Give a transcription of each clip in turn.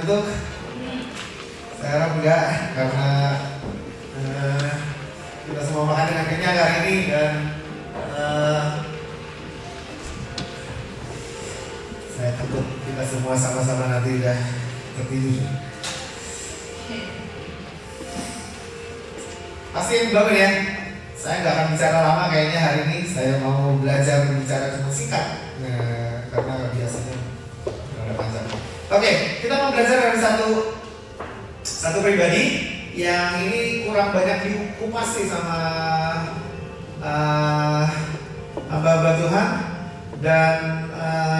ngantuk? Saya harap enggak, karena kita semua makan dengan kenyang hari ini dan saya takut kita semua sama-sama nanti udah tertidur. Pasti bangun ya. Saya nggak akan bicara lama kayaknya hari ini. Saya mau belajar bicara cuma singkat, karena biasanya ada panjang. Oke, kita mau belajar dari satu pribadi yang ini kurang banyak dikupas sih sama hamba-hamba Tuhan, dan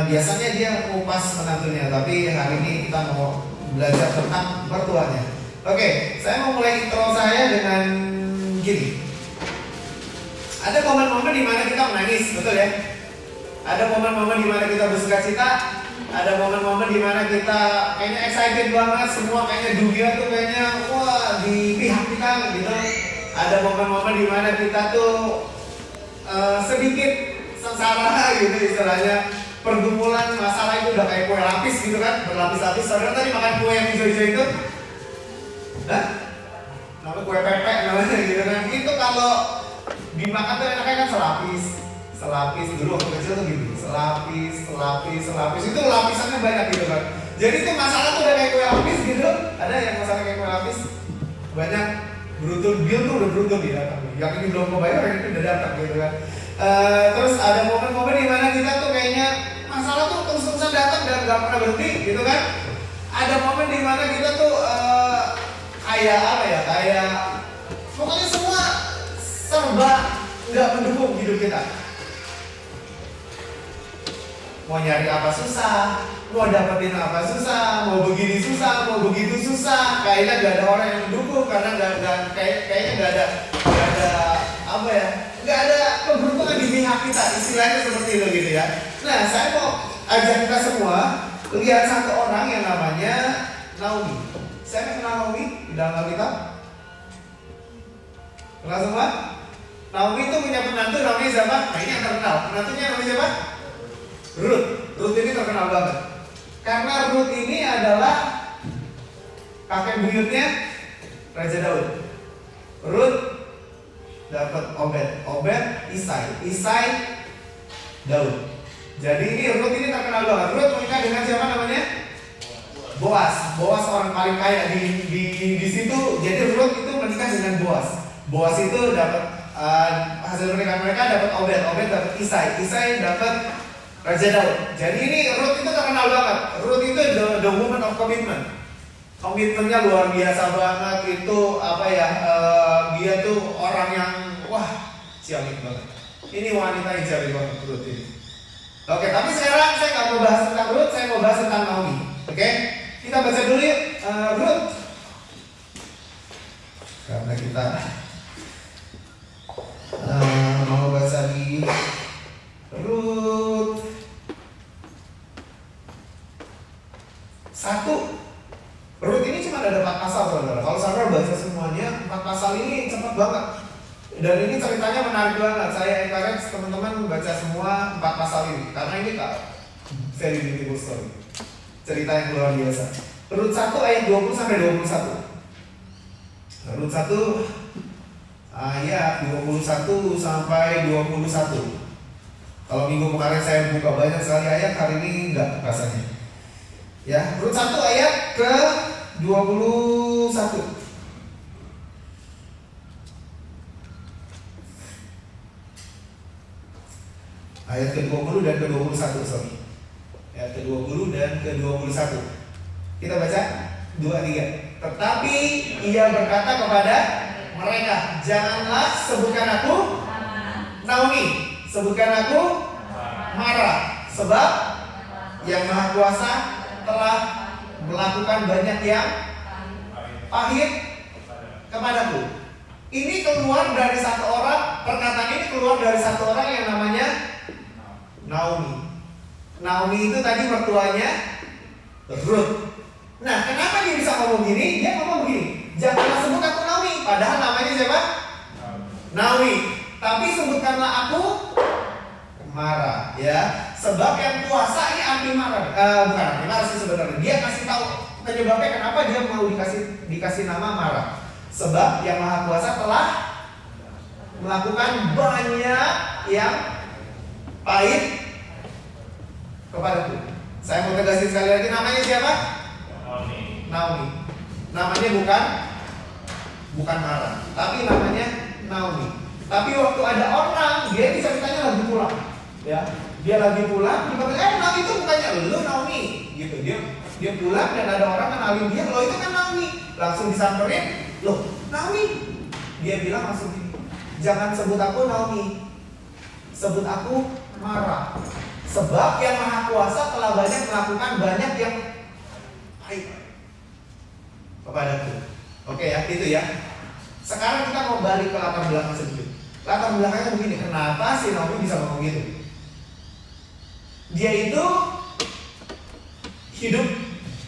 biasanya dia kupas menantunya, tapi hari ini kita mau belajar tentang mertuanya. Oke, saya mau mulai intro saya dengan gini. Ada momen-momen di mana kita menangis, betul ya? Ada momen-momen di mana kita bersuka cita, ada momen-momen di mana kita kayaknya excited banget, semua kayaknya dunia tuh kayaknya wah di pihak kita gitu. Ada momen-momen di mana kita tuh sedikit sengsara gitu istilahnya. Pergumulan masalah itu udah kayak kue lapis gitu kan, berlapis-lapis. Saudara tadi makan kue yang hijau-hijau itu? Hah? Namanya kue pepek namanya gitu kan. Itu kalau dimakan tuh enaknya kan selapis dulu waktu kecil tuh gitu, selapis itu lapisannya banyak gitu kan. Jadi itu masalah tuh udah kayak kue lapis gitu. Ada yang masalah kayak kue lapis banyak beruntung, dia tuh udah beruntung dia datang. Yang ini belum kebayar, yang ini udah datang gitu kan. Terus ada momen-momen di mana kita tuh kayaknya masalah tuh terus-terusan datang dan gak pernah berhenti gitu kan. Ada momen di mana kita tuh kayak apa ya, kayak pokoknya semua serba nggak mendukung hidup kita. Mau nyari apa susah, mau dapetin apa susah, mau begini susah, mau begitu susah. Kayaknya gak ada orang yang mendukung karena kayaknya gak ada apa ya, gak ada keberuntungan di pihak kita. Istilahnya seperti itu gitu ya. Nah, saya mau ajak kita semua lihat satu orang yang namanya Naomi. Saya kenal Naomi di dalam Alkitab. Kenal semua? Naomi itu punya menantu namanya siapa? Nah, ini yang terkenal. Menantunya namanya siapa? Ruth. Ruth ini terkenal banget. Karena Ruth ini adalah kakek buyutnya Raja Daud. Ruth dapat Obed Isai Daud. Jadi ini Ruth ini terkenal banget. Ruth menikah dengan siapa namanya? Boas orang paling kaya di situ. Jadi Ruth itu menikah dengan Boas itu dapat hasil pernikahan mereka dapat Obed dapat Isai dapat Raja Daud. Jadi ini Ruth itu terkenal banget. Ruth itu the woman of commitment. Komitmennya luar biasa banget. Itu apa ya? Dia tuh orang yang wah ciamik banget. Ini wanita yang ciamik banget Ruth ini. Oke, tapi sekarang saya nggak mau bahas tentang Ruth, saya mau bahas tentang Naomi. Oke, kita baca dulu yuk Ruth. Karena kita mau baca di Ruth 1. Ruth ini cuma ada 4 pasal saudara. Kalau saudara baca semuanya 4 pasal ini cepat banget. Dan ini ceritanya menarik banget. Saya encourage teman-teman baca semua 4 pasal ini karena ini very beautiful story. Cerita yang luar biasa. Ruth 1 ayat 20 sampai 21. Ruth 1 ayat 21 sampai 21. Kalau minggu kemarin saya buka banyak sekali ayat, hari ini enggak rasanya. Ya, Ruth 1 ayat ke 21. Ayat ke-20 dan ke-21, sorry. Ayat ke-20 dan ke-21. Kita baca 2-3. Tetapi ia berkata kepada mereka, janganlah sebutkan aku Naomi, sebutkan aku Mara, sebab yang Maha Kuasa telah melakukan banyak yang pahit kepadaku. Ini keluar dari satu orang, perkataan ini keluar dari satu orang yang namanya Naomi. Naomi itu tadi mertuanya Ruth. Nah, kenapa dia bisa ngomong gini? Dia ngomong begini, janganlah sebut aku Naomi, padahal namanya siapa? Naomi. Tapi sebutkanlah aku Mara, ya. Sebab yang kuasa ini anti Mara, bukan anti Mara sih sebenarnya. Dia kasih tahu penyebabnya kenapa dia mau dikasih nama Mara. Sebab Yang Maha Kuasa telah melakukan banyak yang pahit kepadaku. Saya mau tegasin sekali lagi, namanya siapa? Naomi. Namanya bukan Mara, tapi namanya Naomi. Tapi waktu ada orang, dia bisa ditanya lagi pulang, ya. Dia lagi pulang, dia Naomi itu bukannya lu Naomi, gitu. Dia pulang dan ada orang kenalin dia, lo itu kan Naomi. Langsung disamperin, loh Naomi. Dia bilang langsung gini, jangan sebut aku Naomi, sebut aku Mara. Sebab Yang Maha Kuasa telah banyak melakukan banyak yang baik kepadaku. Oke ya, itu ya. Sekarang kita mau balik ke latar belakang sedikit. Latar belakangnya begini, kenapa si Naomi bisa ngomong gitu? Dia itu hidup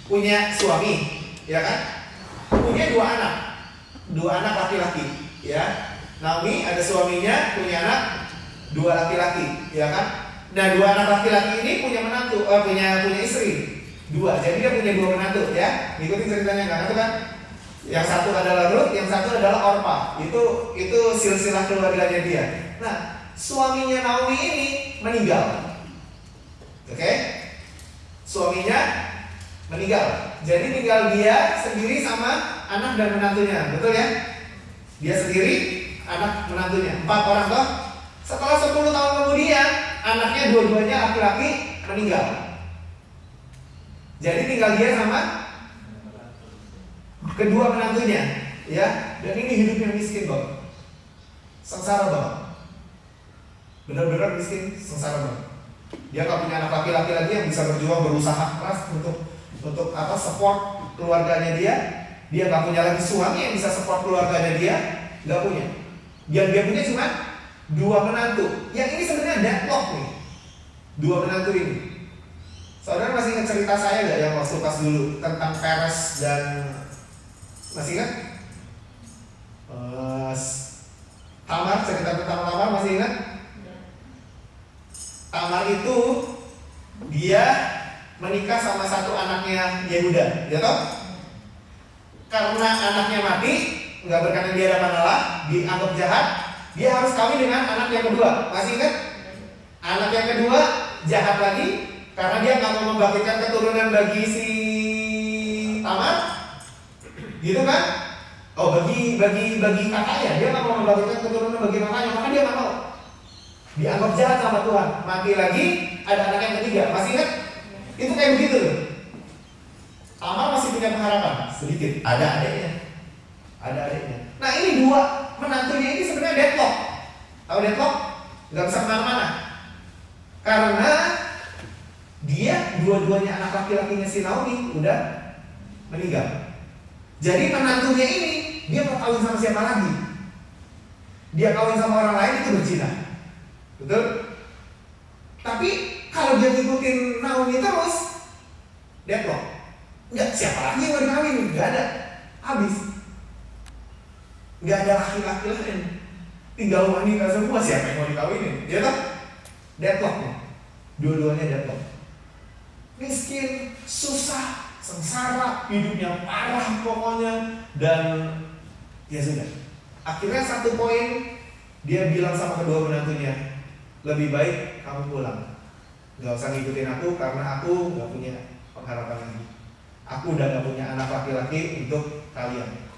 punya suami, ya kan? Punya dua anak laki-laki, ya. Naomi ada suaminya, punya anak dua laki-laki, ya kan? Nah, dua anak laki-laki ini punya menantu, punya istri dua. Jadi dia punya dua menantu, ya. Ikutin ceritanya nggak kan? Yang satu adalah Ruth, yang satu adalah Orpa. Itu silsilah keluarganya dia. Nah, suaminya Naomi ini meninggal. Oke? Suaminya meninggal. Jadi tinggal dia sendiri sama anak dan menantunya, betul ya? Dia sendiri, anak menantunya, 4 orang toh. Setelah 10 tahun kemudian, anaknya dua-duanya laki-laki meninggal. Jadi tinggal dia sama kedua menantunya, ya. Dan ini hidupnya miskin, Bang. Sengsara, Bang. Benar-benar miskin, sengsara, Bang. Dia nggak punya anak laki-laki lagi yang bisa berjuang, berusaha keras untuk support keluarganya dia. Dia nggak punya lagi suami yang bisa support keluarganya dia, nggak punya. Yang dia punya cuma 2 menantu. Yang ini sebenarnya deadlock nih. 2 menantu ini. Saudara masih ingat cerita saya nggak yang waktu pas dulu tentang Peres dan masih ingat? Tamar, cerita tentang Tamar masih ingat? Tamar itu dia menikah sama satu anaknya Yehuda, ya toh? Karena anaknya mati, nggak berkenan di hadapan Allah, dianggap jahat, dia harus kawin dengan anak yang kedua. Masih ingat? Anak yang kedua jahat lagi karena dia nggak mau membangkitkan keturunan bagi si Tamar, gitu kan? Oh, bagi kakaknya, dia nggak mau membangkitkan keturunan bagi kakaknya, maka dia nggak mau. Dianggap jahat sama Tuhan. Mati lagi, ada anak yang ketiga. Masih ingat? Itu kayak begitu loh. Tamar masih punya pengharapan sedikit. Ada adiknya. Nah, ini 2 menantunya ini sebenarnya deadlock. Tahu deadlock? Nggak bisa kemana-mana. Karena dia dua-duanya anak laki-lakinya si Naomi udah meninggal. Jadi menantunya ini dia mau kawin sama siapa lagi? Dia kawin sama orang lain itu berzina. Betul? Tapi kalau dia ngikutin Naomi terus, deadlock. Enggak, siapa lagi yang mau dikawin? Enggak ada. Habis. Enggak ada laki-laki lain. Tinggal wanita semua, siapa yang mau dikawinin? Ya toh? Deadlock. Dua-duanya deadlock. Miskin, susah, sengsara, hidupnya parah pokoknya. Dan ya sudah. Akhirnya satu poin dia bilang sama kedua menantunya, lebih baik kamu pulang. Gak usah ngikutin aku karena aku gak punya pengharapan lagi. Aku udah gak punya anak laki-laki untuk kalian.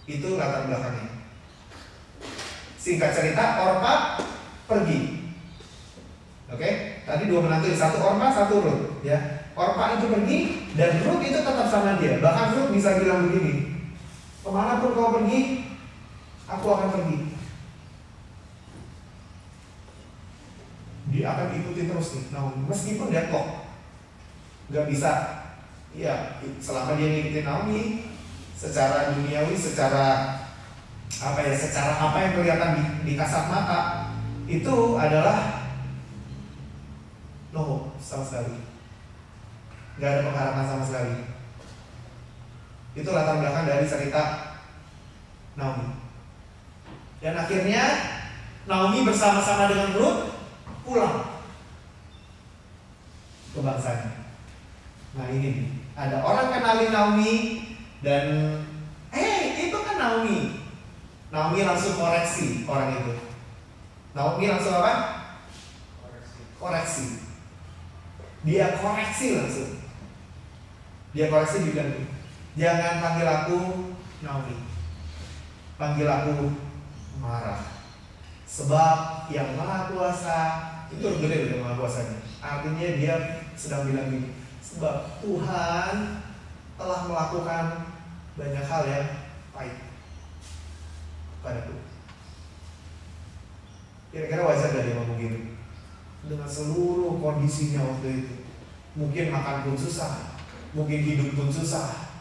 Itu latar belakangnya. Singkat cerita, Orpa pergi. Oke, tadi 2 menantu, satu Orpa, satu Ruth, ya. Orpa itu pergi dan Ruth itu tetap sama dia. Bahkan Ruth bisa bilang begini, kemanapun kau pergi, aku akan pergi. Dia akan ikuti terus nih. Nah, meskipun deadlock, nggak bisa. Ya, selama dia ngikutin Naomi, secara duniawi, secara apa yang kelihatan di kasat mata, itu adalah no sama sekali. Nggak ada pengharapan sama sekali. Itu latar belakang dari cerita Naomi. Dan akhirnya Naomi bersama-sama dengan Ruth pulang. ke bangsanya. Nah ini nih, ada orang kenalin Naomi dan itu kan Naomi. Naomi langsung koreksi orang itu. Naomi langsung apa? Koreksi. Dia koreksi langsung. Dia koreksi bilang, jangan panggil aku Naomi, panggil aku Mara. Sebab yang Maha Kuasa itu gede udah Maha Kuasanya. Artinya dia sedang bilang gini, sebab Tuhan telah melakukan banyak hal yang pahit padaku. Kira-kira wajar gak dia ngomong gitu? Dengan seluruh kondisinya waktu itu, mungkin makan pun susah, mungkin hidup pun susah,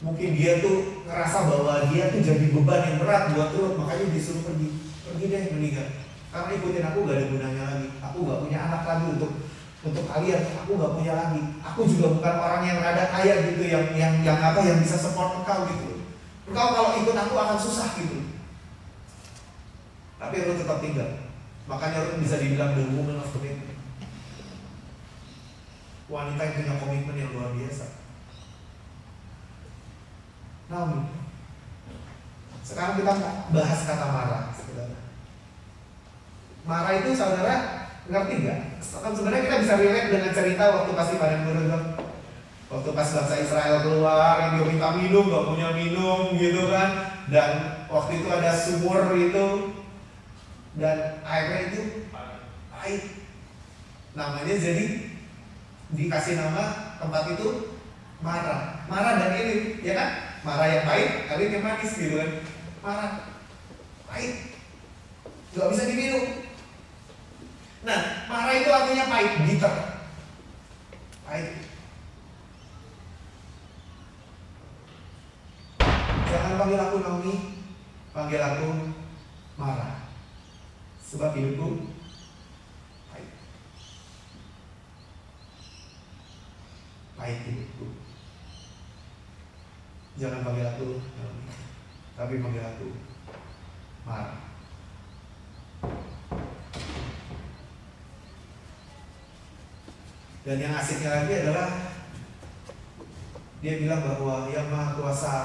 mungkin dia tuh ngerasa bahwa dia tuh jadi beban yang berat buat Ruth, makanya disuruh pergi deh meninggal. Karena ikutin aku gak ada gunanya lagi, aku gak punya anak lagi untuk kalian, aku gak punya lagi, aku juga bukan orang yang rada kaya gitu, yang bisa support engkau gitu. Engkau kalau ikut aku akan susah gitu. Tapi Ruth tetap tinggal. Makanya Ruth bisa dibilang the woman of commitment. Wanita yang punya komitmen yang luar biasa. Naomi. Sekarang kita bahas kata Mara, saudara. Mara itu saudara ngerti nggak? Sebenarnya kita bisa relate dengan cerita waktu pas di padang gurun. Waktu pas bangsa Israel keluar, yang dia minta minum, gak punya minum gitu kan. Dan waktu itu ada sumur itu, dan airnya itu pahit. Namanya jadi dikasih nama tempat itu Mara. Mara dan Elim, ya kan? Mara yang pahit, Elim yang manis gitu kan. Mara pahit, gak bisa diminum. Nah, Mara itu artinya pahit, bitter. Pahit. Jangan panggil aku Naomi, panggil aku Mara. Sebab hidupku pahit. Pahit hidupku. Jangan panggil aku Naomi, tapi panggil aku Mara. Dan yang asiknya lagi adalah dia bilang bahwa Yang Maha Kuasa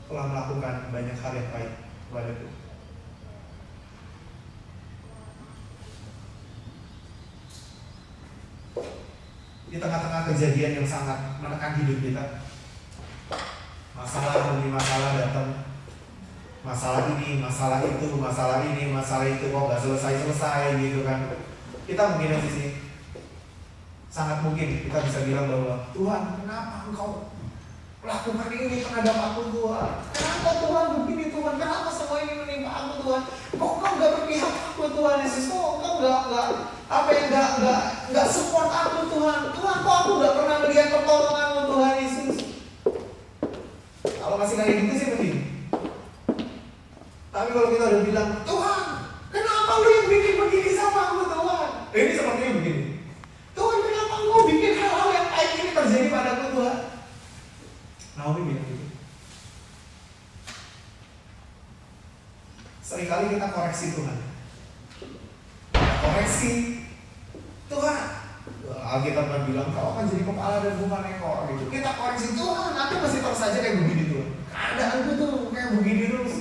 telah melakukan banyak hal yang baik kepadaku. Di tengah-tengah kejadian yang sangat menekan hidup kita, masalah demi masalah datang, masalah ini, masalah itu, masalah ini, masalah itu, kok nggak selesai-selesai gitu kan. Kita mungkin di sini sangat mungkin kita bisa bilang bahwa Tuhan, kenapa Engkau lakukan ini terhadap aku Tuhan? Kenapa Tuhan begini Tuhan? Kenapa semua ini menimpa aku Tuhan? Kok Engkau nggak berpihak aku Tuhan Yesus? Kok Engkau nggak support aku Tuhan? Tuhan, kok aku nggak pernah melihat pertolonganmu Tuhan Yesus? Kalau masih kayak gitu sih begini. Tapi kalau kita udah bilang, Tuhan, kenapa lu yang bikin begini sama aku Tuhan? Ini sepertinya begini. Tuhan, kenapa Engkau bikin hal-hal yang kayak gini terjadi padaku Tuhan? Naomi bilang gitu. Seringkali kita koreksi Tuhan. Kita koreksi Tuhan. Alkitab kan bilang kau akan jadi kepala dan bukan ekor gitu. Kita koreksi Tuhan, aku masih terus saja kayak begini Tuhan. Keadaanku tuh kayak begini terus.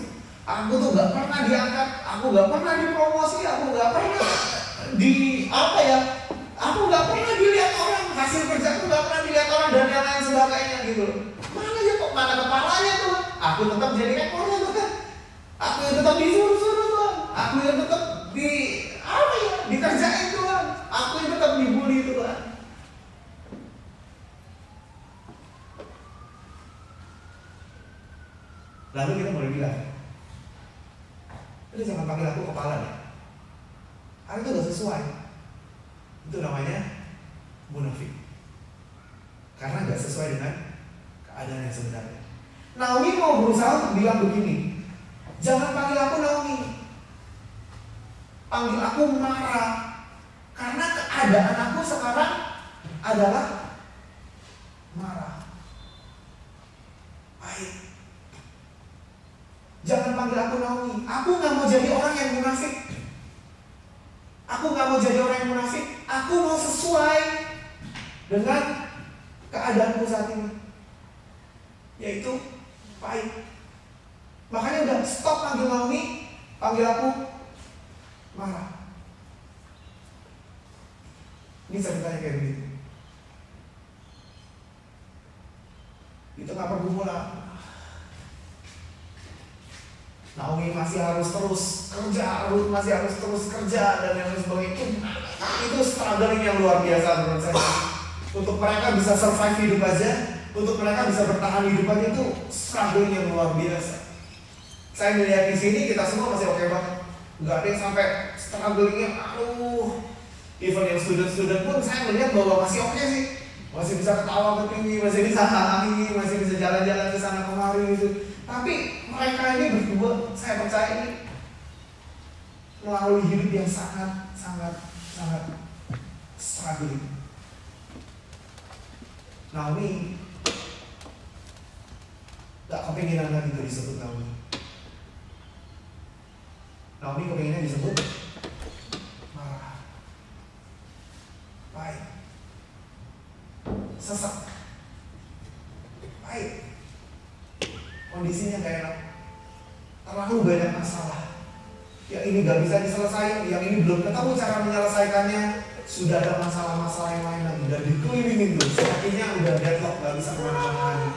Aku tuh gak pernah diangkat, aku gak pernah dipromosi, aku gak pernah aku gak pernah dilihat orang, hasil kerjaku gak pernah dilihat orang dan yang lain sebagainya gitu. Mana kepalanya Tuhan? Aku tetap jadi ekornya Tuhan. Aku yang tetap disuruh-suruh Tuhan. Aku yang tetap dikerjain Tuhan. Aku yang tetap dibully Tuhan. Lalu kita mulai bilang, jadi jangan panggil aku kepala deh. Karena itu gak sesuai. Itu namanya munafik. Karena gak sesuai dengan keadaan yang sebenarnya. Naomi mau berusaha untuk bilang begini, jangan panggil aku Naomi, panggil aku Mara, karena keadaan aku sekarang adalah marah, pahit. Jangan panggil aku Naomi. Aku gak mau jadi orang yang munafik. Aku gak mau jadi orang yang munafik. Aku mau sesuai dengan keadaanku saat ini, yaitu pahit. Makanya udah stop panggil Naomi, panggil aku marah. Ini ceritanya kayak begitu. Di tengah pergumulan, Naomi masih harus terus kerja, Ruth masih harus terus kerja dan yang lain sebagainya. Itu struggling yang luar biasa menurut saya. Untuk mereka bisa survive hidup aja, untuk mereka bisa bertahan hidup aja, itu struggling yang luar biasa. Saya melihat di sini kita semua masih oke banget, nggak ada yang sampai strugglingnya, even yang student-student pun saya melihat bahwa masih oke sih, masih bisa ketawa ke tinggi, masih bisa hahaha, masih bisa jalan-jalan ke sana kemari gitu. Tapi mereka ini berdua, saya percaya ini melalui hidup yang sangat struggling. Naomi gak kepengenan lagi itu disebut Naomi. Naomi kepengennya disebut marah, baik, sesak, baik, kondisinya gak enak, terlalu banyak masalah. Yang ini gak bisa diselesaikan, yang ini belum ketemu cara menyelesaikannya, sudah ada masalah-masalah yang lain lagi, dan dikelilingin terus. Akhirnya udah deadlock, gak bisa kemana-mana lagi.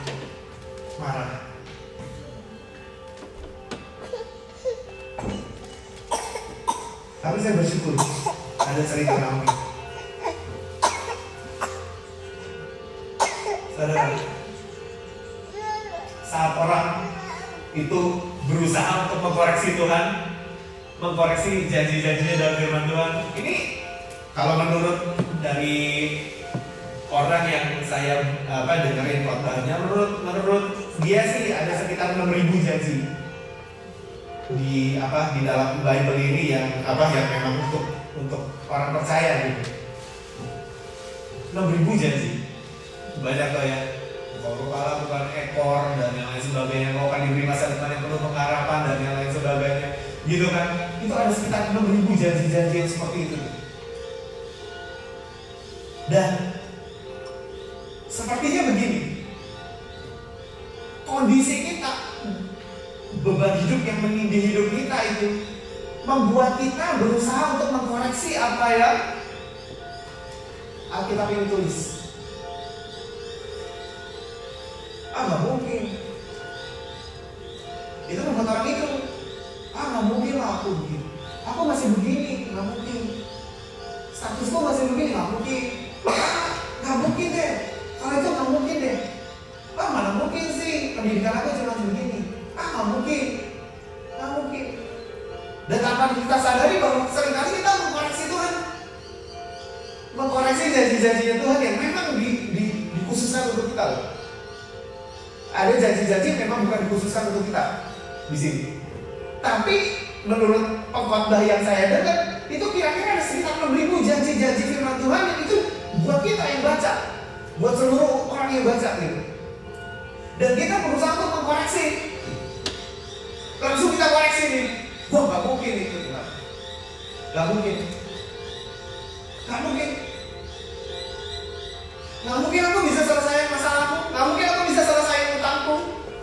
Marah. Tapi saya bersyukur ada cerita Naomi. Saudara, saat orang itu berusaha untuk mengkoreksi Tuhan, mengkoreksi janji-janjinya dalam firman Tuhan, ini kalau menurut dari orang yang saya dengerin khotbahnya, menurut dia sih ada sekitar 6.000 janji di dalam Bible ini yang memang untuk orang percaya gitu. 6.000 janji. Banyak tuh ya. Kau kalah bukan ekor dan yang lain sebagainya. Kau akan diberi masa depan yang penuh pengharapan dan yang lain sebagainya. Gitu kan. Itu ada sekitar 6.000 janji-janji yang seperti itu. Dan sepertinya begini. Kondisi kita, beban hidup yang menindih hidup kita itu membuat kita berusaha untuk mengkoreksi apa yang Alkitab ini tulis. Nggak mungkin. Itu membuat orang itu, nggak mungkin lah aku begini. Aku masih begini, nggak mungkin. Statusku masih begini, nggak mungkin. Nggak mungkin deh. Kalau itu nggak mungkin deh. Mana mungkin sih pendidikan aku cuma begini. Nggak mungkin. Nggak mungkin. Dan tanpa kita sadari bahwa seringkali kita mengkoreksi Tuhan, mengkoreksi janji-janjinya Tuhan yang memang dikhususkan untuk kita loh. Ada janji-janji memang bukan dikhususkan untuk kita di sini. Tapi menurut pengkhotbah yang saya dengar, itu kira-kira ada sekitar 6.000 janji-janji firman Tuhan yang itu buat kita yang baca, buat seluruh orang yang baca gitu. Dan kita berusaha untuk mengkoreksi. Langsung kita koreksi nih. Wah, gak mungkin itu Tuhan. Gak mungkin. Gak mungkin. Gak mungkin aku bisa selesaikan masalahku. Gak mungkin aku bisa selesaikan utangku.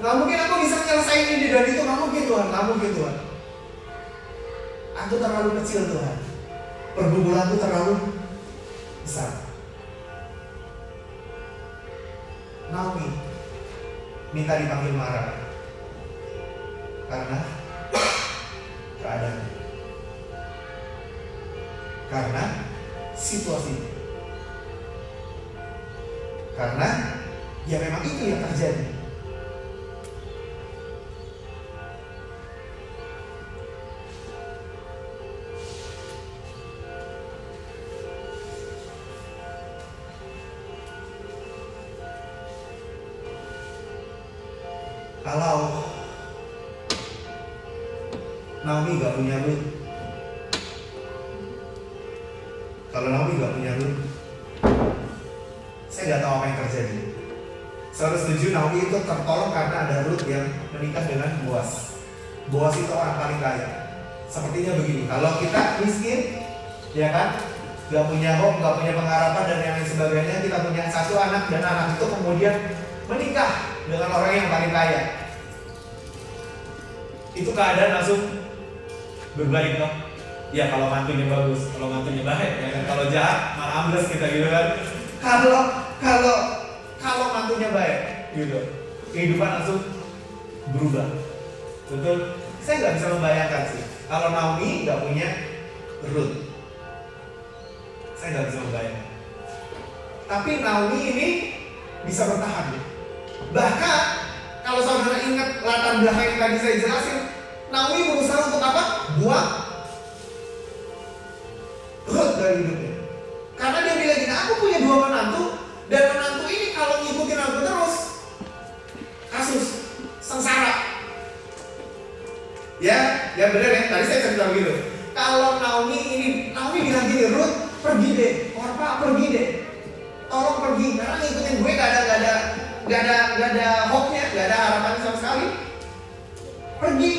Gak mungkin aku bisa menyelesaikan ini dan itu. Gak mungkin Tuhan. Gak mungkin Tuhan. Aku terlalu kecil Tuhan. Pergumulanku terlalu besar. Naomi minta dipanggil marah karena keadaan, karena situasi, karena ya memang itu yang terjadi. Kalau Naomi gak punya Ruth, kalau Naomi gak punya Ruth, saya gak tahu apa yang terjadi. Saya setuju Naomi itu tertolong karena ada Ruth yang menikah dengan Boaz. Boaz itu orang paling kaya. Sepertinya begini, kalau kita miskin, ya kan, nggak punya hope, nggak punya pengharapan dan yang lain sebagainya. Kita punya satu anak dan anak itu kemudian menikah dengan orang yang paling kaya. Itu keadaan langsung berbalik dong. Ya kalau mantunya bagus, kalau mantunya baik, ya kan? Kalau jahat malah ambles kita gitu kan. Kalau mantunya baik, gitu, kehidupan langsung berubah. Betul? Saya nggak bisa membayangkan sih. Kalau Naomi nggak punya Ruth, saya nggak bisa membayangkan. Tapi Naomi ini bisa bertahan. Bahkan kalau saudara ingat latar belakang yang tadi saya jelasin, Naomi berusaha untuk apa? Buang Ruth dari hidupnya. Karena dia bilang gini, aku punya 2 menantu, dan menantu ini kalau ngikutin aku terus, kasus sengsara. Ya benar ya. Tadi saya cerita begitu. Kalau Naomi bilang gini, Ruth pergi deh, Orpa pergi deh, tolong pergi, karena ngikutin gue gak ada hope-nya, gak ada harapan sama sekali. Pergi.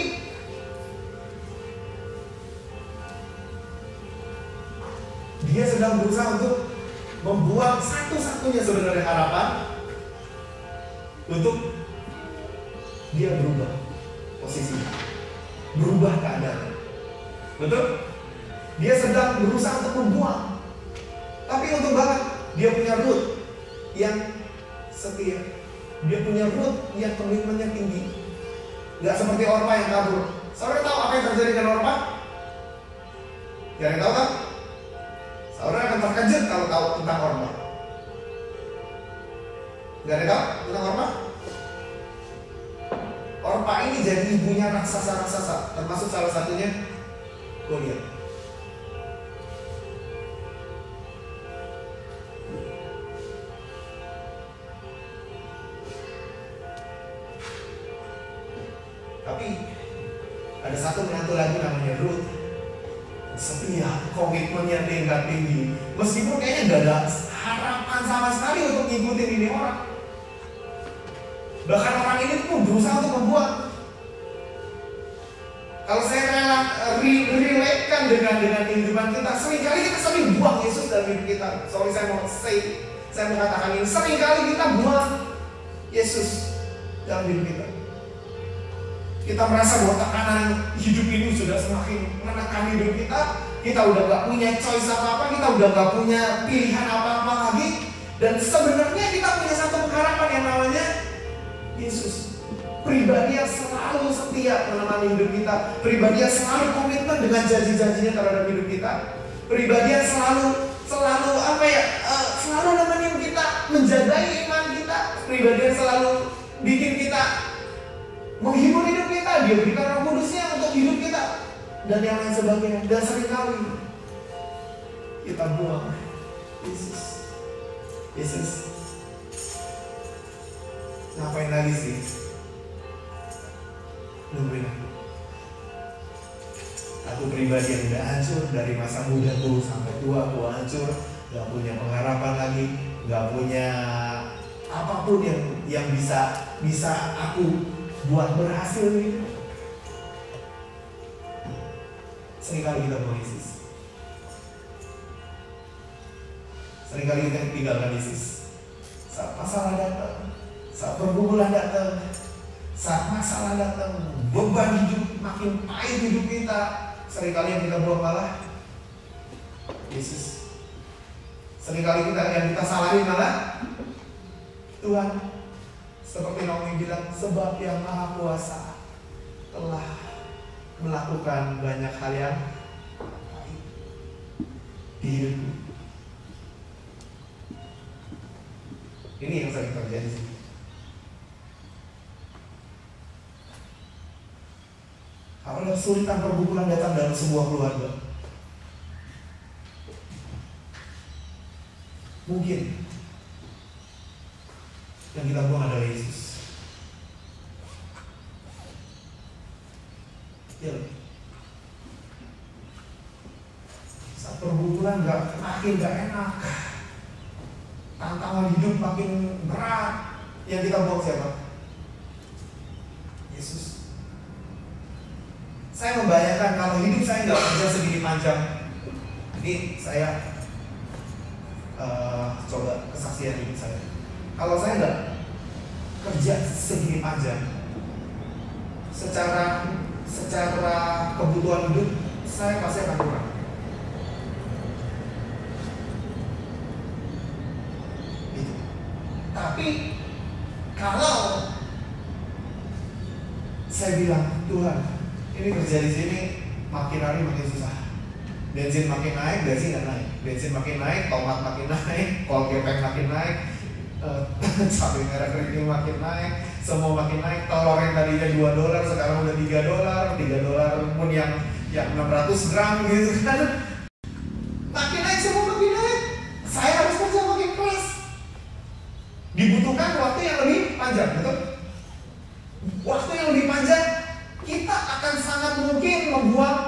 Dia sedang berusaha untuk membuang satu-satunya sebenarnya harapan untuk dia berubah posisinya, berubah keadaan. Betul? Dia sedang berusaha untuk membuang. Tapi untuk banget, dia punya Ruth yang setia. Dia punya Ruth yang komitmennya tinggi. Gak seperti Orpa yang kabur. Saudara tahu apa yang terjadi dengan Orpa? Jangan tahu kan? Saudara akan terkejut kalau tahu tentang Orpa. Gak ada tahu tentang Orpa? Orpa ini jadi ibunya raksasa-raksasa, termasuk salah satunya Goliat. Tapi ada satu menantu lagi namanya Ruth, setia, komitmennya tinggi. Meskipun kayaknya gak ada harapan sama sekali untuk ngikutin ini orang. Bahkan orang ini tuh berusaha untuk membuat. Kalau saya rela relate-kan dengan kehidupan kita, seringkali kita sering buang Yesus dalam hidup kita. Sorry saya mau katakan ini, seringkali kita buang Yesus dalam hidup kita. Kita merasa bahwa tekanan hidup ini sudah semakin menekan hidup kita. Kita udah gak punya choice apa-apa, kita udah gak punya pilihan apa-apa lagi. Dan sebenarnya kita punya satu pengharapan yang namanya Yesus. Pribadi yang selalu setia menemani hidup kita. Pribadi yang selalu komitmen dengan janji-janjinya terhadap hidup kita. Pribadi yang selalu nemenin kita, menjaga iman kita. Pribadi yang selalu bikin kita menghibur hidup kita. Dia berikan Roh Kudusnya untuk hidup kita dan yang lain sebagainya. Dan seringkali kita buang Yesus. Ngapain lagi sih? Nungguin aku pribadi yang udah hancur dari masa mudaku sampai tua, aku hancur, gak punya pengharapan lagi, gak punya apapun yang bisa aku buat berhasil gitu. Seringkali kita buang Yesus. Seringkali kita tinggalkan Yesus. Saat masalah datang, saat pergumulan datang, saat masalah datang, beban hidup makin pahit hidup kita, seringkali yang kita buang malah Yesus. Seringkali yang kita salahin malah Tuhan. Seperti Naomi bilang, sebab yang Maha Kuasa telah melakukan banyak hal yang baik di hidupku. Ini yang sering terjadi sih. Kalau kesulitan pergumulan datang dalam sebuah keluarga, mungkin yang kita buang adalah Yesus. Ya, saat pergumulan makin gak enak, tantangan hidup makin berat, yang kita buang siapa? Yesus. Saya membayangkan kalau hidup saya nggak kerja segini panjang, ini saya coba kesaksian hidup saya. Kalau saya nggak kerja segini panjang, secara kebutuhan hidup saya pasti akan kurang. Gitu. Tapi kalau saya bilang, Tuhan, ini kerja di sini makin hari makin susah. Bensin makin naik, bensin nggak naik. Bensin makin naik, tomat makin naik, kol gepeng makin naik, cabai merah keriting makin naik, semua makin naik. Telur yang tadinya $2 sekarang udah $3 pun yang 600 gram gitu kan. Makin naik, semua makin naik. Saya harus kerja makin keras. Dibutuhkan waktu yang lebih panjang, betul? Waktu yang lebih panjang, kita akan sangat mungkin membuang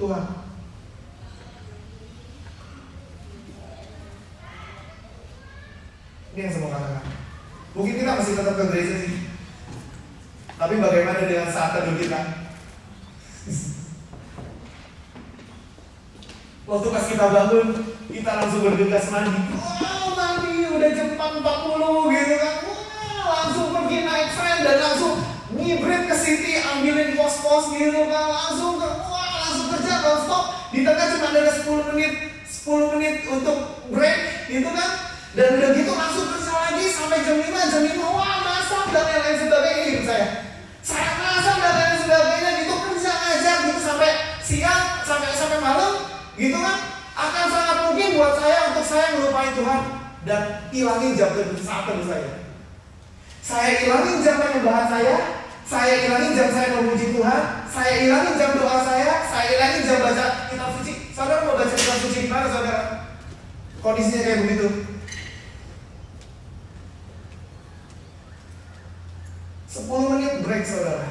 Tuhan. Ini yang saya mau katakan. Mungkin kita masih tetap ke gereja sih, tapi bagaimana dengan saat teduh kita? Waktu pas kita bangun, kita langsung bergegas mandi. Wow, mandi udah jam 4.40 gitu kan. Wah, langsung pergi naik van dan langsung ngibrit ke City, ambilin pos-pos gitu kan. Langsung kerja non-stop. Di tengah cuma ada 10 menit untuk break gitu kan. Dan udah gitu langsung kerja lagi sampai jam 5. Wah, masak dan lain-lain sebagainya hidup saya. Saya masak dan lain sebagainya gitu, kerja aja gitu sampai siang, sampai malam gitu kan. Akan sangat mungkin buat saya untuk saya melupain Tuhan dan hilangin jam saat teduh saya. Saya hilangin jam penyembahan saya hilangin jam saya memuji Tuhan, saya hilangin jam doa saya hilangin jam baca kitab suci. Saudara mau baca kitab suci di mana, saudara? Kondisinya kayak begitu. 10 menit break, saudara.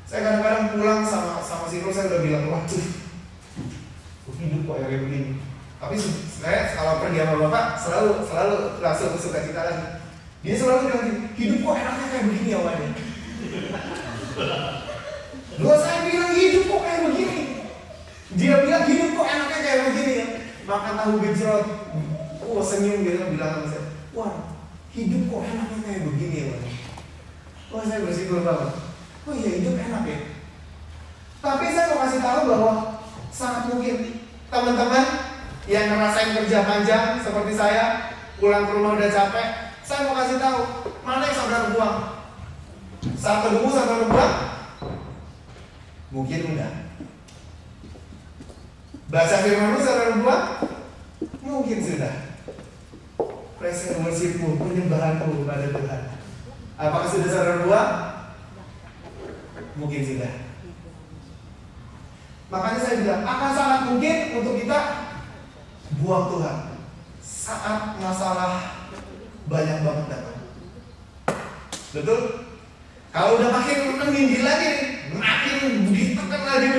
Saya kadang-kadang pulang sama Siro, saya udah bilang, waduh, hidup kok kayak begini. Tapi saya kalau pergi sama Bapak selalu langsung suka cita lagi. Dia selalu bilang, hidup kok enaknya kayak begini awalnya. Dua saya bilang hidup kok kayak begini. Dia bilang hidup kok enaknya kayak begini ya. Makan tahu gejrot, senyum gitu bilang sama saya, wah hidup kok enaknya kayak begini ya. Wah, saya bersyukur banget. Oh iya, hidup enak ya. Tapi saya mau kasih tahu bahwa sangat mungkin teman-teman yang ngerasain kerja panjang seperti saya, pulang ke rumah udah capek, saya mau kasih tahu mana yang saudara buang. Saat teduhmu saudara buang? Mungkin udah. Baca firman-Mu saudara buang? Mungkin sudah. Praise and worship-mu, penyembahanmu kepada Tuhan. Apakah sudah saudara buang? Mungkin sudah. Makanya saya bilang akan sangat mungkin untuk kita buang Tuhan saat masalah banyak banget datang. Betul? Kalau udah makin meninggi lagi, makin ditekan lagi,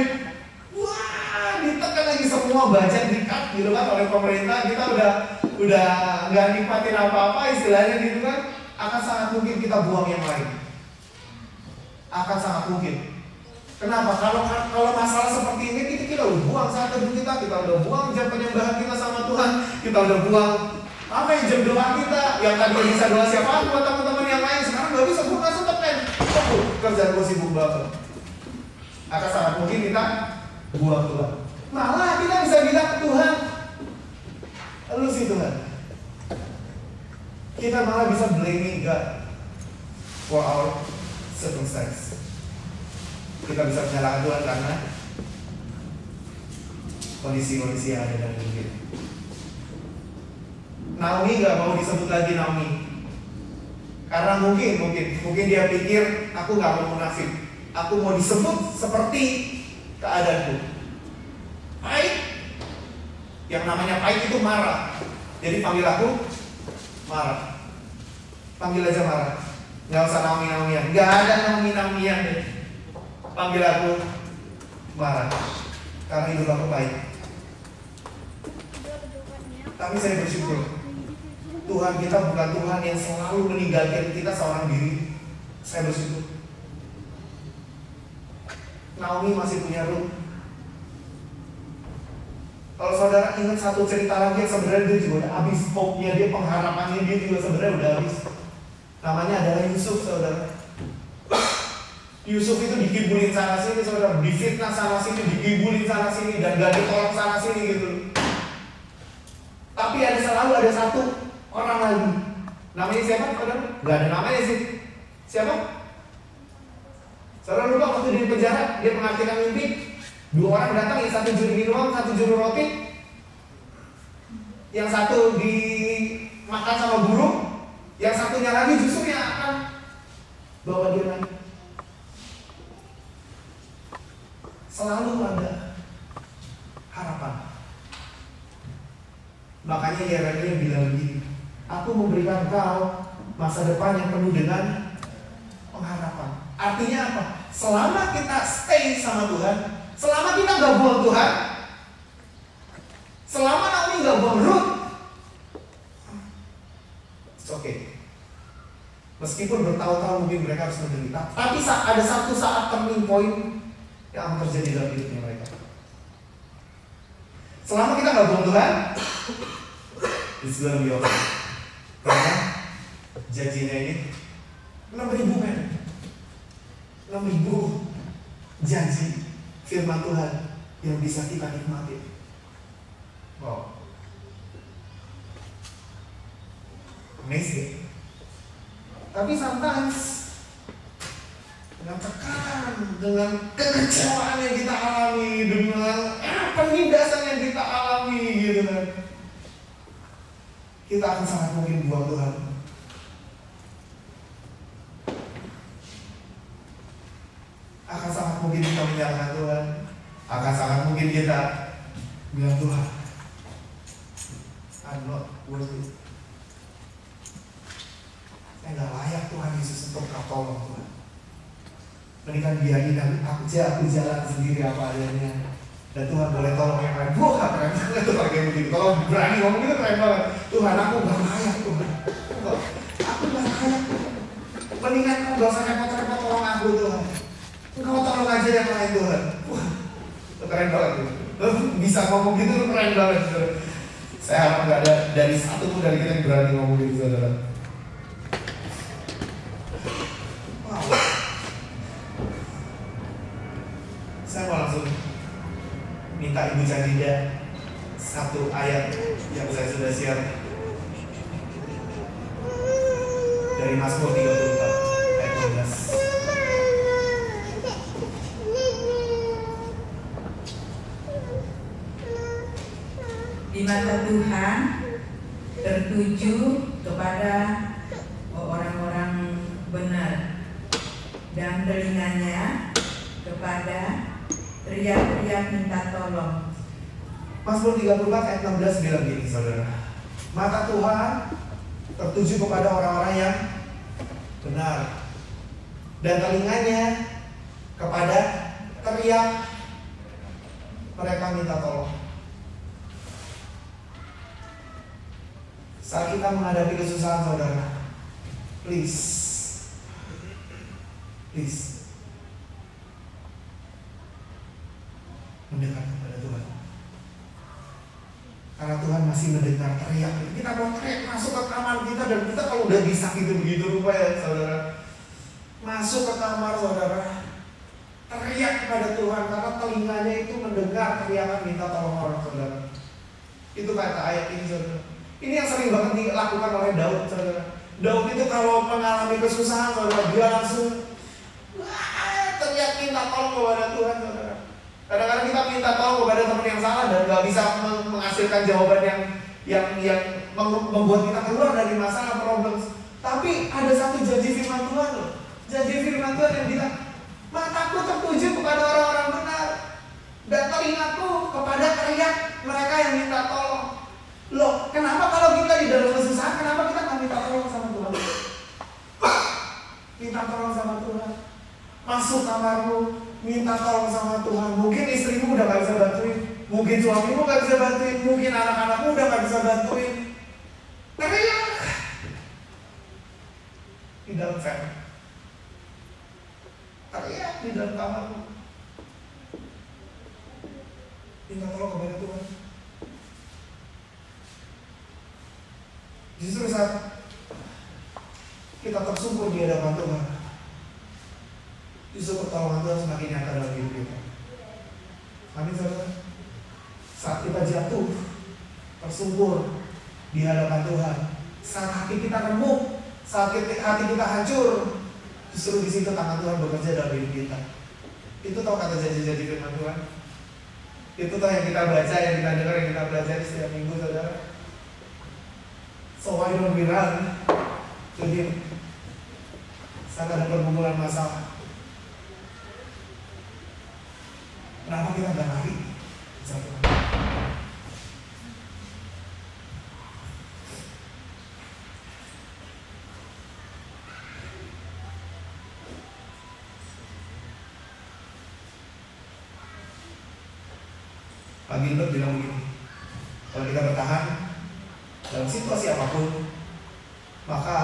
wah ditekan lagi semua budget di-cut gitu kan oleh pemerintah, kita udah nggak nikmatin apa-apa istilahnya gitu kan, akan sangat mungkin kita buang yang lain. Akan sangat mungkin. Kenapa? Kalau masalah seperti ini kita udah buang saat teduh kita udah buang jam penyembahan kita sama Tuhan, kita udah buang apa yang jam doa kita, yang tadi bisa doa siapa buat teman-teman yang lain, sekarang nggak bisa, bukan sempat kan? Kerjaan gue sibuk banget. Akan sangat mungkin kita buang Tuhan. Malah kita bisa bilang ke Tuhan, lu sih Tuhan. Kita malah bisa blaming God for our circumstance. Kita bisa menyalahkan Tuhan karena kondisi-kondisi yang ada dalam hidup kita. Naomi nggak mau disebut lagi Naomi karena mungkin dia pikir aku nggak mau munafik, aku mau disebut seperti keadaanku. Pahit, yang namanya pahit itu marah. Jadi panggil aku marah, panggil aja marah. Nggak usah Naomi-Naomian, nggak ada Naomi-Naomian deh. Panggil aku marah karena hidup aku baik. Tapi saya bersyukur Tuhan kita bukan Tuhan yang selalu meninggalkan kita seorang diri. Saya bersyukur Naomi masih punya Ruth. Kalau saudara ingat satu cerita lagi yang sebenarnya dia juga udah habis hope-nya dia, pengharapannya dia juga sebenarnya udah habis. Namanya adalah Yusuf, saudara. Yusuf itu dikibulin sana sini, saudara, difitnah sana sini, dikibulin sana sini, dan gak ditolong sana sini gitu. Tapi selalu ada satu orang lagi. Namanya siapa, saudara? Gak ada namanya sih. Siapa? Saudara lupa waktu di penjara dia mengartikan mimpi. 2 orang datang, yang satu juru minuman, satu juru roti. Yang satu dimakan sama burung, yang satunya lagi justru yang akan bawa dia naik. Selalu ada harapan. Makanya Yeremia bilang begini, aku memberikan kau masa depan yang penuh dengan pengharapan. Artinya apa? Selama kita stay sama Tuhan, selama kita gak buang Tuhan, selama Naomi gak buang Ruth, it's okay. Meskipun bertahun-tahun mungkin mereka harus menderita, tapi ada satu saat turning point yang akan terjadi dalam hidupnya mereka. Selama kita gak buang Tuhan, it's gonna be okay. Karena janjinya ini 6.000 men, 6.000 janji firman Tuhan yang bisa kita nikmati. Wow, amazing. Tapi sometimes dengan tekanan, dengan kekecewaan yang kita alami, dengan penindasan yang kita alami gitu kan, kita akan sangat mungkin buang Tuhan. Akan sangat mungkin kita menyalahkan Tuhan. Akan sangat mungkin kita bilang, Tuhan, I'm not worth it. Saya gak layak Tuhan Yesus untuk kau tolong Tuhan. Mendingan biarin aku jalan sendiri apa adanya. Dan Tuhan boleh tolong yang lain. Wah keren banget tuh kayak begitu. Kalau berani ngomong itu keren banget. Tuhan aku gak layak Tuhan. Aku gak layak Tuhan. Mendingan kau gak usah repot-repot tolong aku Tuhan. Engkau tolong aja yang lain Tuhan. Wah itu keren banget tuh. Lo bisa ngomong gitu tuh keren banget. Saya harap gak ada dari satu pun dari kita yang berani ngomong gitu saudara. Wow. Saya mau langsung minta Ibu Candida satu ayat yang saya sudah share dari Mazmur 34 ayat 12. Di mata Tuhan tertuju kepada orang-orang benar, dan telinganya kepada teriak-teriak minta tolong. Mazmur 34 ayat 16 bilang gini saudara, mata Tuhan tertuju kepada orang-orang yang benar, dan telinganya kepada teriak mereka minta tolong. Saat kita menghadapi kesusahan saudara, please mendekat kepada Tuhan. Karena Tuhan masih mendengar teriak. Kita mau teriak masuk ke kamar kita, dan kita kalau udah bisa begitu rupa ya saudara, masuk ke kamar saudara, teriak kepada Tuhan, karena telinganya itu mendengar teriakan minta tolong orang saudara. Itu kata ayat ini saudara. Ini yang sering banget dilakukan oleh Daud saudara. Daud itu kalau mengalami kesusahan saudara, dia langsung teriak minta tolong kepada Tuhan saudara. Kadang-kadang kita minta tolong kepada teman yang salah dan gak bisa menghasilkan jawaban yang membuat kita keluar dari masalah problem. Tapi ada satu janji firman Tuhan loh. Janji firman Tuhan yang bilang, mataku tertuju kepada orang-orang benar, dan telingaku kepada teriak mereka yang minta tolong. Loh, kenapa kalau kita di dalam kesusahan, kenapa kita gak minta tolong sama Tuhan? Minta tolong sama Tuhan. Masuk kamarmu, minta tolong sama Tuhan. Mungkin istrimu udah gak bisa bantuin, mungkin suamimu gak bisa bantuin, mungkin anak-anakmu udah gak bisa bantuin. Teriak di dalam fan, teriak di dalam kamarmu, minta tolong kepada Tuhan. Justru saat kita tersungkur di hadapan Tuhan, justru pertolongan Tuhan semakin nyata dalam hidup kita. Amin saudara. Saat kita jatuh, tersungkur di hadapan Tuhan, saat hati kita remuk, saat hati kita hancur, justru di situ tangan Tuhan bekerja dalam hidup kita. Itu tahu kata janji-janji firman Tuhan. Itu tahu yang kita baca, yang kita dengar, yang kita pelajari setiap minggu, saudara. So why don't we run to Him saat ada pergumulan masalah? Kenapa kita nggak lari? Pak Gilbert bilang begini, kalau kita bertahan dalam situasi apapun, maka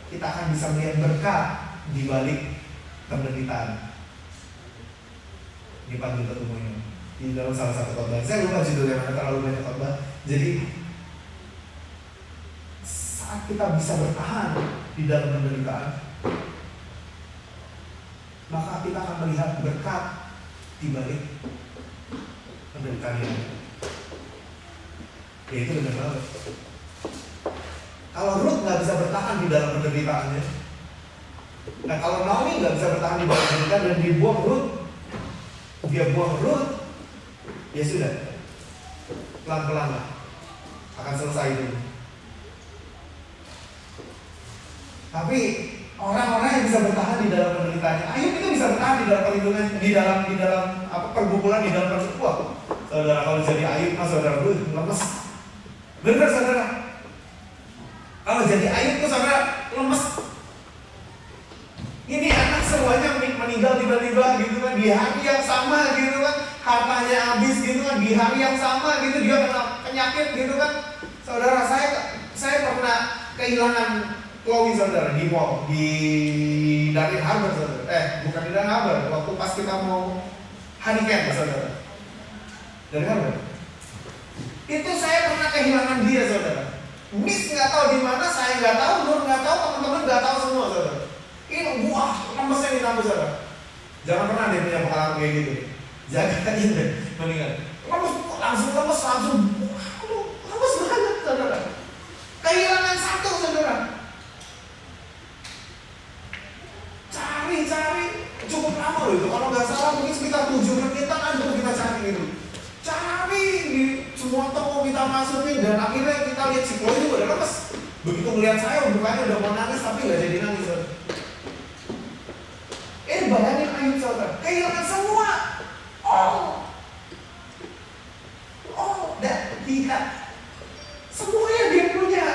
kita akan bisa melihat berkat di balik penderitaan. Ini Pak Gilbert umumnya di dalam salah satu khotbah. Saya lupa judulnya mana, terlalu banyak khotbah. Jadi saat kita bisa bertahan di dalam penderitaan, maka kita akan melihat berkat di balik penderitaan ini. Ya itu benar banget. Kalau Ruth nggak bisa bertahan di dalam penderitaannya, nah kalau Naomi nggak bisa bertahan di dalam penderitaan dan dibuang Ruth, dia buang Ruth, ya sudah, pelan-pelan lah akan selesai itu. Tapi orang-orang yang bisa bertahan di dalam penderitaannya, Ayub itu bisa bertahan di dalam perlindungan, di dalam pergumulan, di dalam persepuan. Saudara, kalau jadi Ayub, mas saudara, lemes. Benar saudara. Kalau jadi Ayub tuh saudara lemes. Ini anak semuanya meninggal tiba-tiba gitu kan, di hari yang sama gitu kan, hartanya habis gitu kan, di hari yang sama gitu, dia kena penyakit gitu kan. Saudara, saya pernah kehilangan Chloe saudara di mall di Darien Harbor saudara. Bukan di Darien Harbor, waktu pas kita mau honeycamp saudara. Darien Harbor. Itu saya pernah kehilangan dia saudara. Miss nggak tahu di mana, saya nggak tahu, Nur nggak tahu, teman-teman nggak tahu semua saudara. Ini buah lemesnya ditambah saudara. Jangan pernah dia punya pengalaman kayak gitu. Jagain deh, mendingan. Langsung lemes, langsung lemes banget saudara. Kehilangan satu saudara. Cari cukup lama loh itu. Kalau nggak salah mungkin sekitar 7 menitan kan untuk kita cari gitu. Cari di semua toko kita masukin dan akhirnya kita lihat si Chloe itu udah lemes. Begitu ngeliat saya bukannya udah mau nangis tapi nggak jadi nangis saudara. Bayangin Ayub saudara, kehilangan semua. Dan lihat semua yang dia punya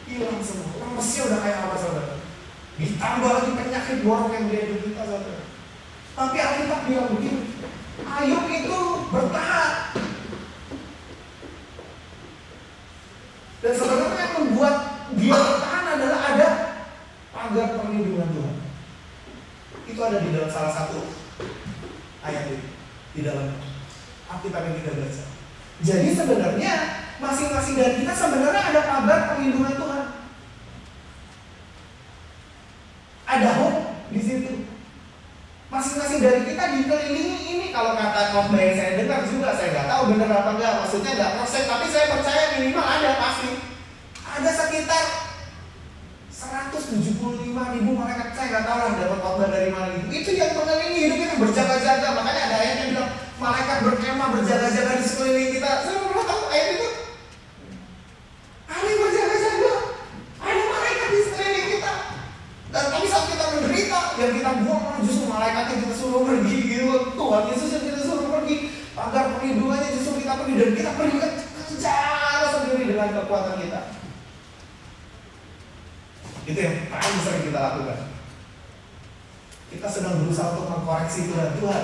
hilang semua. Lemesnya udah kayak apa saudara? Ditambah lagi penyakit borok yang dia derita saudara. Tapi Alkitab bilang begini, Ayub itu bertahan. Dan sebenarnya yang membuat dia bertahan adalah ada pagar perlindungan Tuhan. Itu ada di dalam salah satu ayat itu, di dalam Alkitab yang kita baca. Jadi sebenarnya masing-masing dari kita sebenarnya ada pagar perlindungan Tuhan. Ada hope di situ. Masing-masing dari kita dikelilingi ini. Kalau kata khotbah yang saya dengar juga, saya nggak tahu benar apa enggak, maksudnya nggak persen, tapi saya percaya minimal ada pasti. Ada sekitar 175.000 malaikat, saya nggak tahu lah dapat khotbah dari mana gitu. Itu yang mengelilingi hidup kita berjaga-jaga. Makanya ada ayat yang bilang malaikat berkemah berjaga-jaga di sekeliling kita. Saya belum tahu ayat itu. Ada yang berjaga-jaga, ada malaikat di sekeliling kita. Dan tapi saat kita menderita, yang kita buang justru malaikatnya kita suruh pergi gitu. Tuhan Yesus yang kita suruh pergi. Pagar perlindungannya justru kita pergi dan kita pergi kejar sendiri dengan kekuatan kita. Itu yang paling sering kita lakukan. Kita sedang berusaha untuk mengkoreksi Tuhan.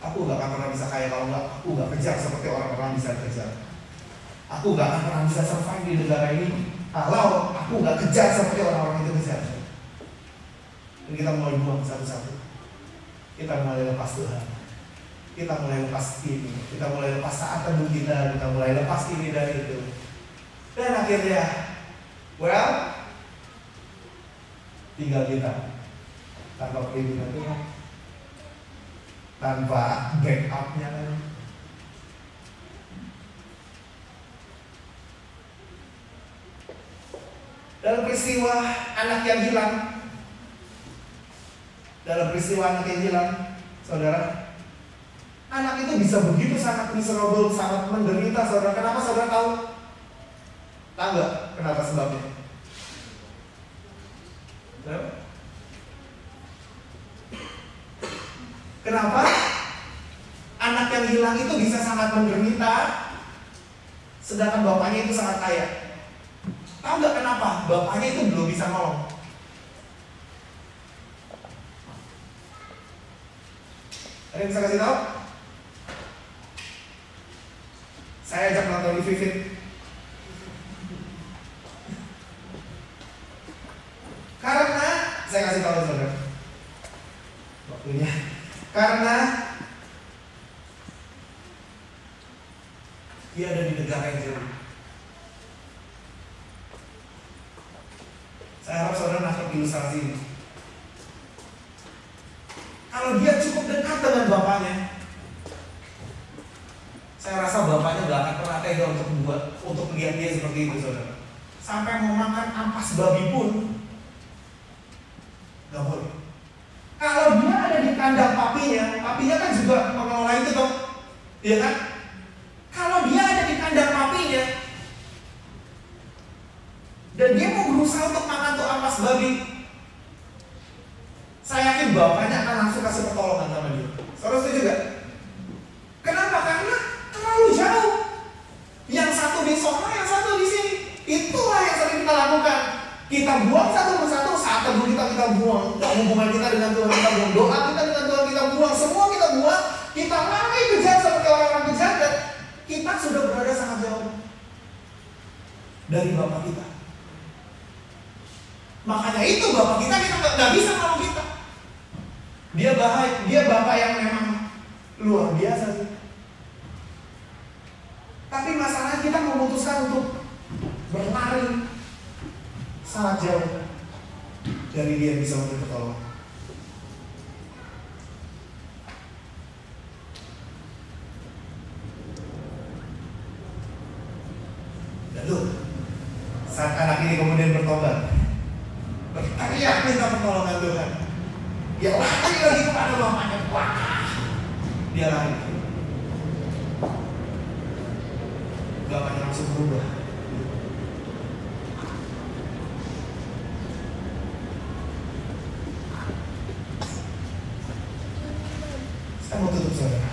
Aku gak akan pernah bisa kaya kalau aku gak kejar seperti orang-orang bisa kejar. Aku gak akan pernah bisa survive di negara ini kalau aku gak kejar seperti orang-orang itu kejar. Dan kita mulai buang satu-satu. Kita mulai lepas Tuhan. kita mulai lepas ini, kita mulai lepas saat teduh kita mulai lepas ini dan itu. Dan akhirnya, tinggal kita tanpa perlindungan Tuhan, tanpa backupnya kan. Dalam peristiwa anak yang hilang, saudara, anak itu bisa begitu sangat miserable, sangat menderita, saudara. Kenapa saudara tahu? Tahu nggak kenapa sebabnya? Kenapa anak yang hilang itu bisa sangat menderita, sedangkan bapaknya itu sangat kaya? Tahu nggak kenapa? Bapaknya itu belum bisa nolong. Ada yang bisa kasih tahu? Saya ajak nonton di Vivit. Karena saya kasih tahu saudara, waktunya. Karena dia ada di negara yang jauh. Saya harap saudara nangkep ilustrasi ini. Kalau dia cukup dekat dengan bapaknya, saya rasa bapaknya gak akan pernah tega untuk melihat dia seperti itu, saudara. Sampai mau makan ampas babi pun gak boleh. Kalau dia ada di kandang papinya kan juga mengelola itu dong, iya kan? Kalau dia ada di kandang papinya dan dia mau berusaha untuk makan tuh ampas babi, saya yakin bapaknya akan langsung kasih pertolongan sama dia. Saudara setuju gak? Kenapa? Karena terlalu jauh. Yang satu di sana, yang satu di sini. Itulah yang sering kita lakukan. Kita buang satu persatu, saat teduh kita buang. Hubungan kita dengan Tuhan kita buang, doa kita dengan Tuhan kita buang, semua kita buang. Kita lari kejar seperti orang-orang kejar, dan kita sudah berada sangat jauh dari Bapa kita. Makanya itu Bapa kita nggak bisa nolong kita. Dia Bapa yang memang luar biasa sih. Tapi masalahnya kita memutuskan untuk berlari sangat jauh dari dia yang bisa memberi pertolongan. Lalu saat anak ini kemudian bertobat, berteriak minta pertolongan Tuhan, dia lari lagi kepada bapaknya. Wah, dia lari. Bapaknya langsung berubah. Saya mau tutup saudara.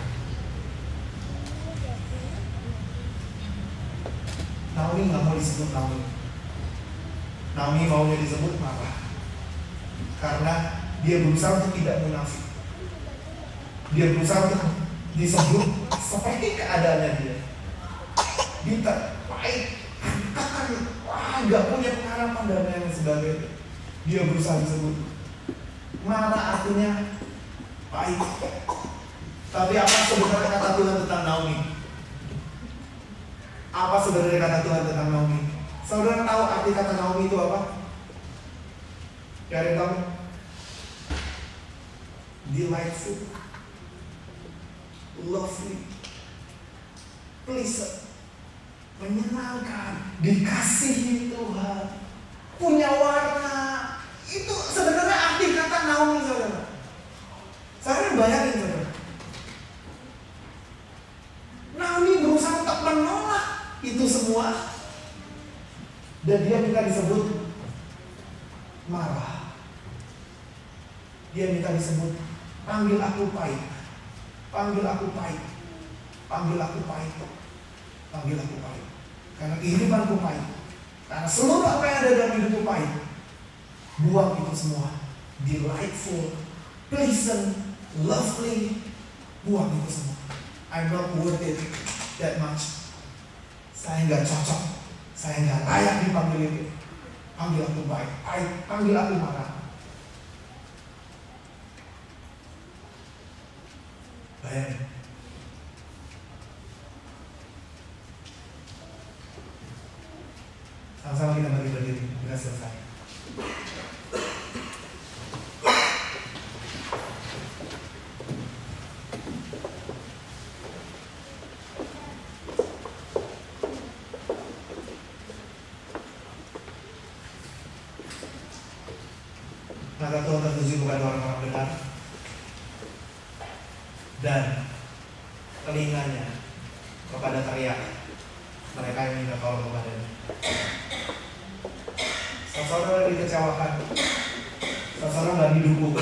Naomi nggak mau disebut Naomi. Naomi maunya disebut Mara, karena dia berusaha untuk tidak munafik. Dia berusaha untuk disebut seperti keadaannya dia. Bitter, pahit, katakan, wah nggak punya pengharapan dan lain sebagainya. Dia berusaha disebut Mara, artinya pahit. Tapi apa sebenarnya kata Tuhan tentang Naomi? Apa sebenarnya kata Tuhan tentang Naomi? Saudara tahu arti kata Naomi itu apa? Kalian tahu? Delightful, lovely, pleasant, menyenangkan, dikasihi Tuhan, punya warna. Itu sebenarnya arti kata Naomi, saudara. Saudara bayangin, saudara. Naomi berusaha untuk menolak itu semua, dan dia minta disebut marah. Dia minta disebut, panggil aku pahit, panggil aku pahit, panggil aku pahit, panggil aku pahit. Karena kehidupanku pahit, karena seluruh apa yang ada dalam hidupku pahit. Buang itu semua. Delightful, pleasant, lovely, buang itu semua. I'm not worth it that much. Saya nggak cocok, saya nggak layak dipanggil itu. Panggil aku baik, panggil aku marah. Bayangin, Sama-sama kita berdiri, kita selesai. Mata Tuhan tertuju kepada orang-orang benar dan telinganya kepada teriak mereka yang minta tolong kepadanya. Saudara dikecewakan, saudara nggak didukung,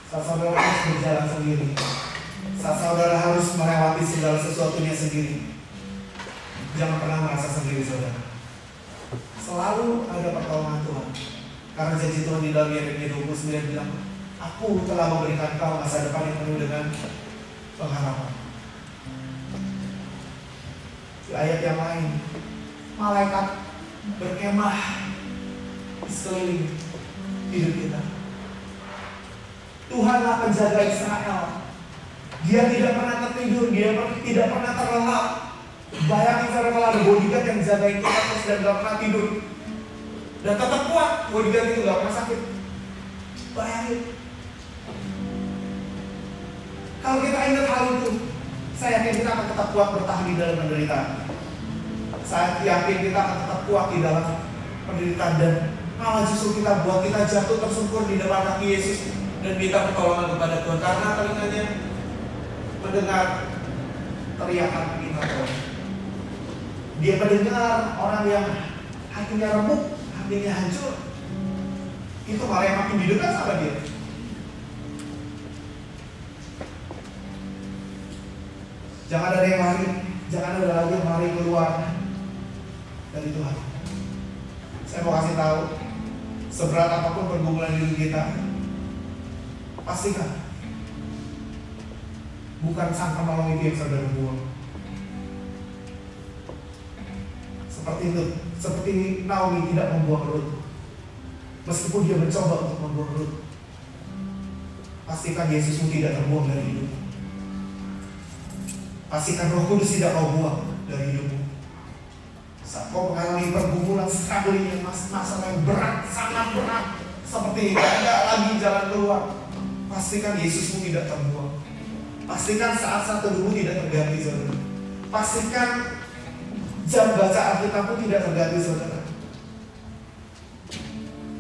saudara harus berjalan sendiri, saudara harus melewati segala sesuatunya sendiri. Jangan pernah merasa sendiri, saudara. Selalu ada pertolongan Tuhan. Karena janji Tuhan di dalam Yeremia 29 bilang, Aku telah memberikan kau masa depan yang penuh dengan pengharapan. Di ayat yang lain, malaikat berkemah di sekeliling hidup kita. Tuhanlah penjaga Israel. Dia tidak pernah tertidur, dia tidak pernah terlelap. Bayangin saudara kalau ada bodyguard yang jagain kita terus dan gak pernah tidur dan tetap kuat, bodyguard itu gak pernah sakit. Bayangin. Kalau kita ingat hal itu, saya yakin kita akan tetap kuat bertahan di dalam penderitaan. Saya yakin kita akan tetap kuat di dalam penderitaan dan malah justru kita buat kita jatuh tersungkur di depan kaki Yesus dan minta pertolongan kepada Tuhan karena telinganya mendengar teriakan kita Tuhan. Dia mendengar orang yang hatinya remuk, hatinya hancur. Itu malah yang makin di dekat sama dia. Jangan ada yang lari, jangan ada lagi yang lari keluar dari Tuhan. Saya mau kasih tahu, seberat apapun pergumulan hidup kita, pastikan bukan sang penolong itu yang saudara buang. Seperti itu, seperti Naomi tidak membuang Rut, meskipun dia mencoba untuk membuang Rut. Pastikan Yesusmu tidak terbuang dari hidupmu. Pastikan Roh Kudus tidak kau buang dari hidupmu. Saat kau mengalami pergumulan, struggling yang masalah yang berat, sangat berat, seperti tidak ada lagi jalan keluar, pastikan Yesusmu tidak terbuang. Pastikan saat-saat teduhmu tidak terganti, saudara. Pastikan jam baca Alkitabmu tidak terganti, saudara.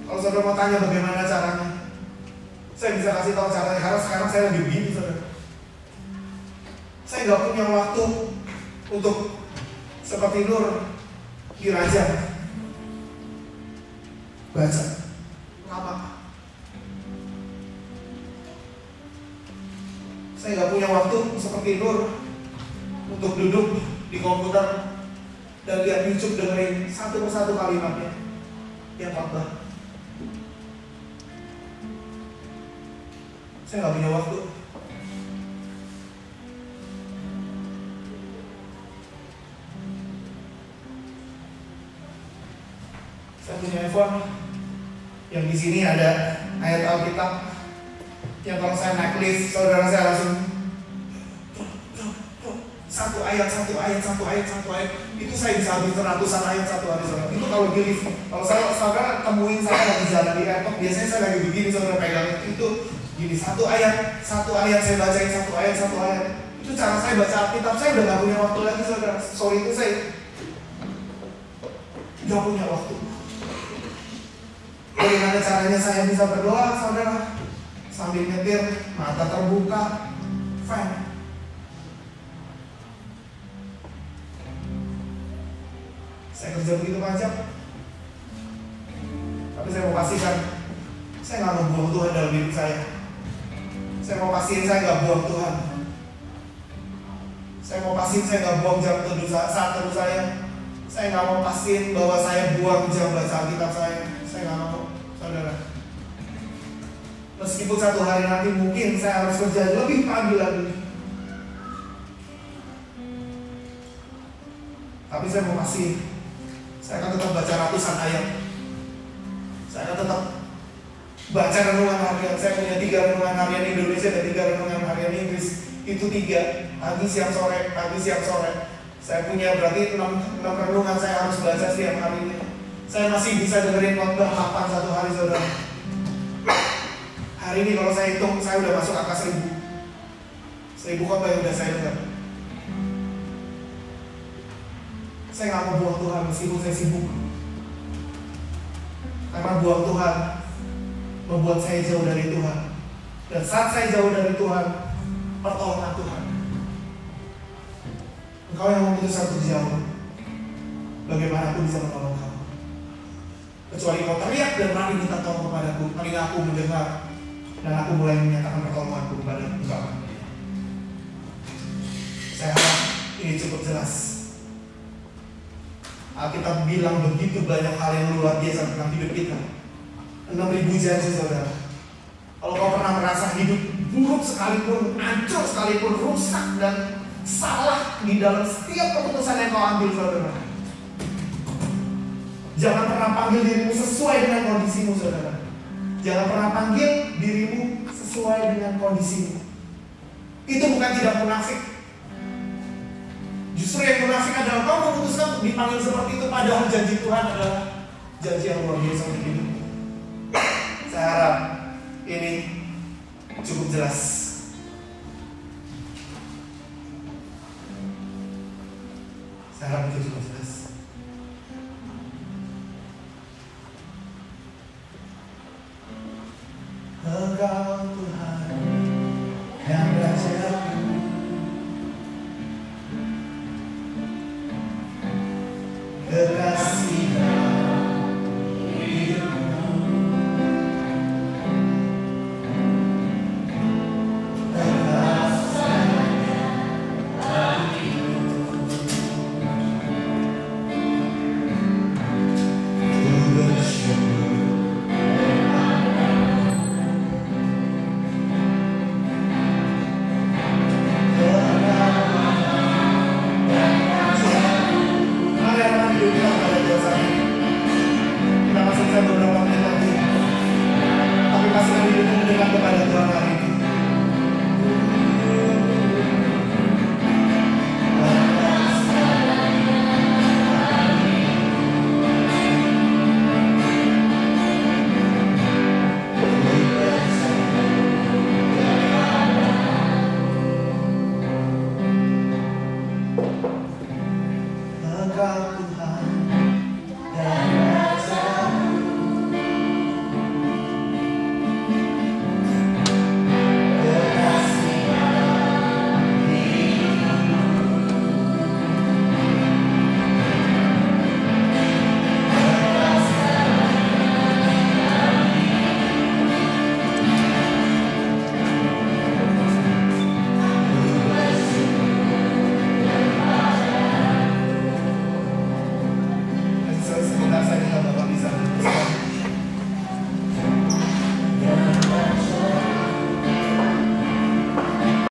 Kalau saudara mau tanya bagaimana caranya, saya bisa kasih tahu caranya. Karena sekarang saya lagi begini, saudara. Saya nggak punya waktu untuk seperti Nur di Raja baca lama. Saya nggak punya waktu seperti Nur untuk duduk di komputer dan lihat YouTube dengerin satu persatu kalimatnya yang khotbah. Saya nggak punya waktu. Saya punya iPhone yang di sini ada ayat Alkitab yang kalau saya naik list, saudara saya langsung satu ayat itu saya bisa habis ratusan ayat satu hari, saudara. Itu kalau di list. Kalau saudara temuin saya lagi jalan di airport, biasanya saya lagi begini, saudara pegang itu gini, satu ayat saya bacain satu ayat. Itu cara saya baca Alkitab. Saya udah gak punya waktu lagi, saudara. Sorry itu saya gak punya waktu. Bagaimana caranya saya bisa berdoa, saudara? Sambil nyetir, mata terbuka, fan. Saya kerja begitu panjang, tapi saya mau pastikan saya nggak mau buang Tuhan dalam hidup saya. Saya mau pastiin saya nggak buang Tuhan. Saya mau pastiin saya nggak buang jam saat teduh saya. Saya nggak mau pastiin bahwa saya buang jam baca Alkitab saya. Saya nggak mau, saudara. Meskipun satu hari nanti mungkin saya harus kerja lebih pagi lagi, tapi saya mau pastiin saya akan tetap baca ratusan ayat. Saya akan tetap baca renungan harian. Saya punya 3 renungan harian Indonesia dan 3 renungan harian Inggris. Itu 3, pagi, siang, sore. Saya punya berarti 6 renungan saya harus baca setiap harinya. Saya masih bisa dengerin khotbah 8 satu hari, saudara. Hari ini kalau saya hitung, saya udah masuk angka 1000 khotbah yang udah saya dengar. Saya nggak mau buang Tuhan meskipun saya sibuk. Karena buang Tuhan membuat saya jauh dari Tuhan. Dan saat saya jauh dari Tuhan, pertolongan Tuhan. Engkau yang memutuskan untuk jauh, bagaimana aku bisa menolong kamu? Kecuali kau teriak dan mari minta tolong kepadaku, mari aku mendengar dan aku mulai menyatakan pertolonganku kepada engkau. Saya harap ini cukup jelas. Alkitab bilang begitu banyak hal yang luar biasa tentang hidup kita. 6.000 janji, saudara. Kalau kau pernah merasa hidup buruk sekalipun, hancur sekalipun, rusak dan salah di dalam setiap keputusan yang kau ambil, saudara, jangan pernah panggil dirimu sesuai dengan kondisimu, saudara. Jangan pernah panggil dirimu sesuai dengan kondisimu. Itu bukan tidak munafik. Justru yang munafik adalah kau memutuskan untuk dipanggil seperti itu, padahal janji Tuhan adalah janji yang luar biasa untuk hidup. Saya harap ini cukup jelas.